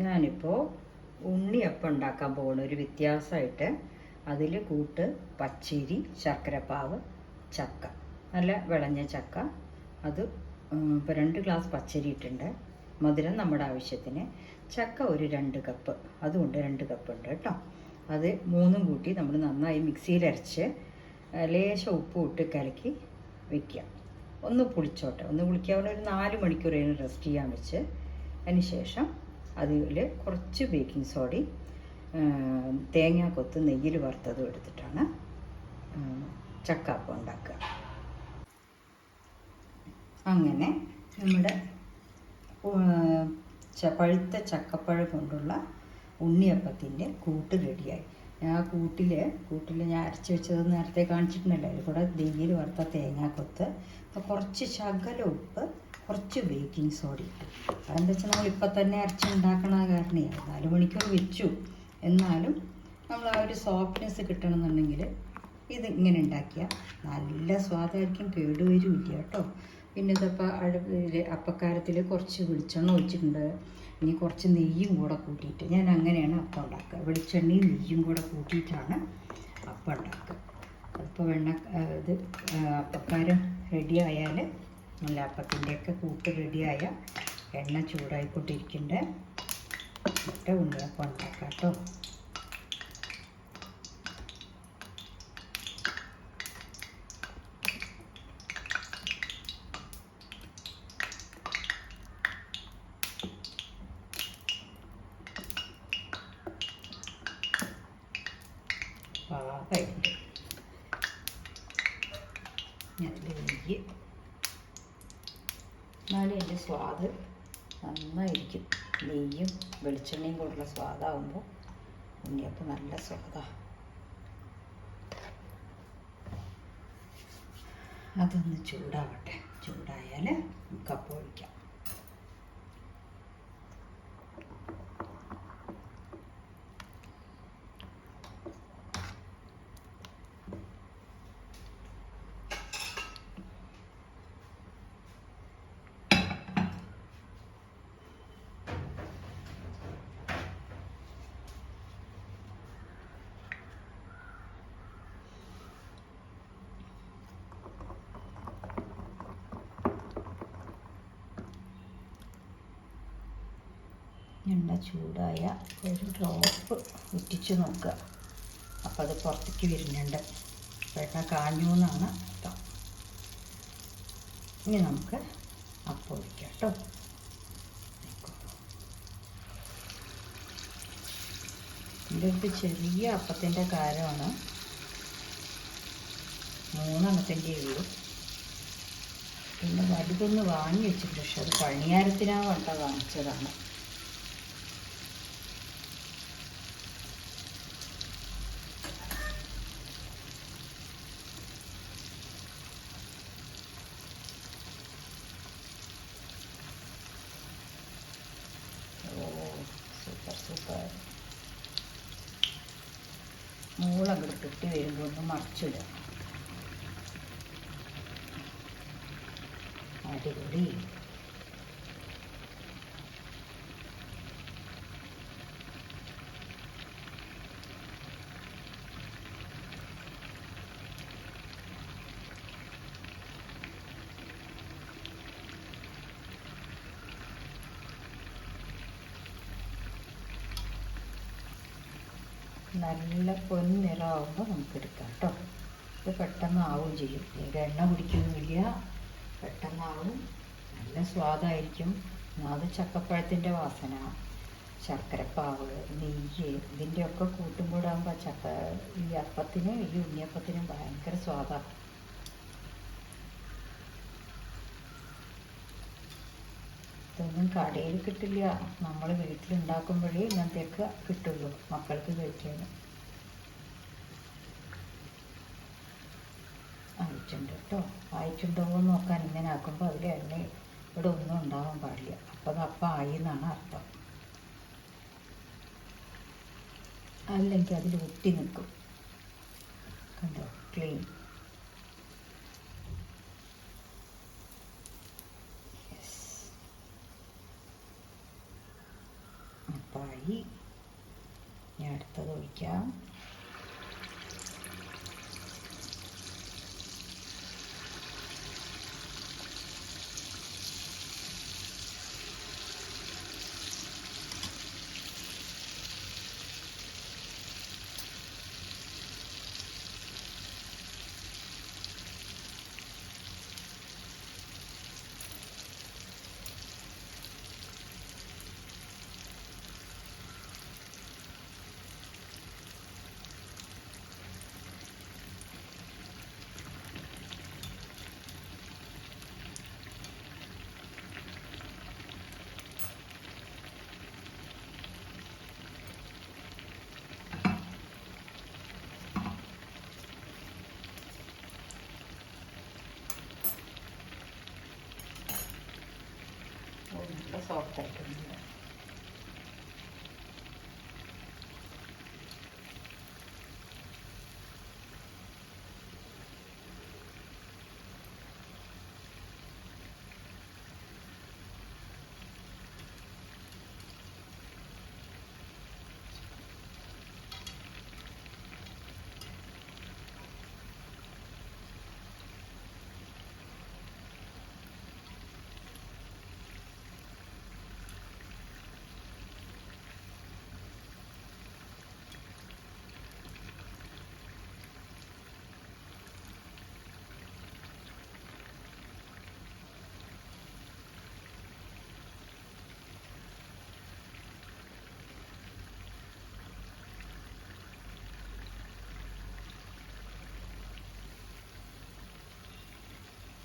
ഞാനിപ്പോൾ ഉണ്ണിയപ്പം ഉണ്ടാക്കാൻ പോകുന്ന ഒരു വ്യത്യാസമായിട്ട് അതിൽ കൂട്ട് പച്ചരി, ശർക്കരപ്പാവ്, ചക്ക, നല്ല വിളഞ്ഞ ചക്ക. അത് ഇപ്പോൾ 2 ഗ്ലാസ് പച്ചരി ഇട്ടുണ്ട്. മധുരം നമ്മുടെ ആവശ്യത്തിന്. ചക്ക ഒരു 2 കപ്പ്, അതുകൊണ്ട് 2 കപ്പ് ഉണ്ട് കേട്ടോ. അത് 3ഉം കൂട്ടി നമ്മൾ നന്നായി മിക്സിയിൽ അരച്ച് ലേശം ഉപ്പ് ഇട്ട് കലക്കി വയ്ക്കുക. ഒന്ന് പുളിച്ചോട്ടെ, ഒന്ന് പുളിക്കാവുന്ന ഒരു 4 മണിക്കൂർ അതിന് റെസ്റ്റ് ചെയ്യാൻ വെച്ച് അതിന് ശേഷം അതിൽ കുറച്ച് ബേക്കിംഗ് സോഡയും തേങ്ങാക്കൊത്ത് നെയ്യിൽ വറുത്തതും എടുത്തിട്ടാണ് ചക്കാപ്പം ഉണ്ടാക്കുക. അങ്ങനെ നമ്മുടെ പഴുത്ത ചക്കപ്പഴം കൊണ്ടുള്ള ഉണ്ണിയപ്പത്തിൻ്റെ കൂട്ട് റെഡിയായി. ആ കൂട്ടിൽ ഞാൻ അരച്ച് വെച്ചത് നേരത്തെ കാണിച്ചിട്ടുണ്ടല്ലോ. അതിൽ കൂടെ നെയ്യിൽ വറുത്ത തേങ്ങാക്കൊത്ത്, കുറച്ച് ശകല ഉപ്പ്, കുറച്ച് ബേക്കിംഗ് സോഡ ഇട്ടു. അതെന്താ വെച്ചാൽ നമ്മളിപ്പോൾ തന്നെ അരച്ചുണ്ടാക്കണ കാരണേ 4 മണിക്കൂർ വെച്ചു. എന്നാലും നമ്മൾ ആ ഒരു സോഫ്റ്റ്നെസ് കിട്ടണമെന്നുണ്ടെങ്കിൽ ഇത് ഇങ്ങനെ ഉണ്ടാക്കിയാൽ നല്ല സ്വാദായിരിക്കും, കേടുവരുമില്ല കേട്ടോ. പിന്നെ ഇതിപ്പോൾ അപ്പക്കാരത്തിൽ കുറച്ച് വെളിച്ചെണ്ണ ഒഴിച്ചിട്ടുണ്ട്. ഇനി കുറച്ച് നെയ്യും കൂടെ കൂട്ടിയിട്ട് ഞാൻ അങ്ങനെയാണ് അപ്പം ഉണ്ടാക്കുക. വെളിച്ചെണ്ണയും നെയ്യും കൂടെ കൂട്ടിയിട്ടാണ് അപ്പം ഉണ്ടാക്കുക. അതിപ്പോൾ ഇത് അപ്പക്കാരം റെഡി ആയാൽ, നല്ല അപ്പത്തിൻ്റെയൊക്കെ കൂട്ട് റെഡിയായ എണ്ണ ചൂടായിക്കൊണ്ടിരിക്കണ്ടേ, എന്നിട്ട് ഉണ്ണിയപ്പം ഉണ്ടാക്കാം കേട്ടോ. പാകമായിട്ട് നെയ്യ്, എന്നാലും എൻ്റെ സ്വാദ് നന്നായിരിക്കും. നെയ്യും വെളിച്ചെണ്ണയും കൂടെയുള്ള സ്വാദാകുമ്പോൾ ഉണ്ണിയപ്പം നല്ല സ്വാദാണ്. അതൊന്ന് ചൂടാവട്ടെ. ചൂടായാൽ നമുക്ക് അപ്പം ഒഴിക്കാം. എണ്ണ ചൂടായ ഒരു ഡ്രോപ്പ് ഉറ്റിച്ച് നോക്കുക. അപ്പോൾ അത് പുറത്തേക്ക് വരുന്നുണ്ട്. എണ്ണ കാഞ്ഞു എന്നാണ് അർത്ഥം. ഇനി നമുക്ക് അപ്പം ഒഴിക്കാം കേട്ടോ. എൻ്റെ അടുത്ത് ചെറിയ അപ്പത്തിൻ്റെ കാരമാണ്, 3 എണ്ണത്തിൻ്റെ ഉള്ളൂ. പിന്നെ വലുതൊന്ന് വാങ്ങി വെച്ചിട്ടുണ്ട്, പക്ഷെ അത് പണിയാരത്തിനാ വട്ട വാങ്ങിച്ചതാണ്. സൂപ്പർ. മൂളങ്ങോട്ട് കിട്ടി വരുമ്പോൾ ഒന്ന് മറിച്ചിടുക. അടിപൊളി. നല്ല പൊന്നിറാവുമ്പോൾ നമുക്ക് എടുക്കാം കേട്ടോ. ഇത് പെട്ടെന്ന് ആവുകയും ചെയ്യും. ഇത് എണ്ണ കുടിക്കൊന്നുമില്ല, പെട്ടെന്നാവും. നല്ല സ്വാദായിരിക്കും. അത് ചക്കപ്പഴത്തിൻ്റെ വാസന, ശർക്കരപ്പാവ്, നെയ്യ്, ഇതിൻ്റെയൊക്കെ കൂട്ടുമ്പോഴാകുമ്പോൾ ഈ അപ്പത്തിന്, ഈ ഉണ്ണിയപ്പത്തിനും ഭയങ്കര സ്വാദാണ്. ഇതൊന്നും കടയിൽ കിട്ടില്ല. നമ്മൾ വീട്ടിലുണ്ടാക്കുമ്പോഴേ ഇങ്ങനത്തെയൊക്കെ കിട്ടുള്ളൂ മക്കൾക്ക് കഴിക്കാൻ. ആയിട്ടുണ്ട് കേട്ടോ. ആയിട്ടുണ്ടോ എന്ന് നോക്കാൻ ഇങ്ങനെ ആക്കുമ്പോൾ അതിൽ എണ്ണ ഇവിടെ ഒന്നും ഉണ്ടാവാൻ പാടില്ല. അപ്പോൾ അത് അപ്പം ആയി എന്നാണ് അർത്ഥം. അല്ലെങ്കിൽ അതിൽ ഒട്ടി നിൽക്കും. കണ്ടോ, ക്ലീൻ. അപ്പം പാകമായി. ഞാൻ അടുത്തത് ഒഴിക്കാം. നല്ല സോഫ്റ്റ് ആയിട്ടുണ്ട്.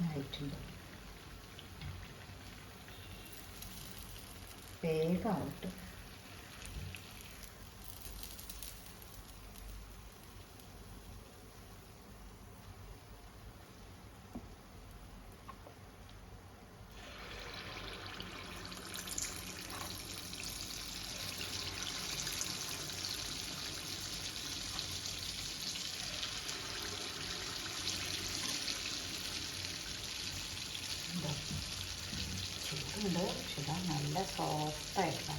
ആയിട്ടുണ്ട്. വേഗമാവട്ടെ. ചൂടുണ്ട്, പക്ഷെ നല്ല സോഫ്റ്റായിട്ടാണ്.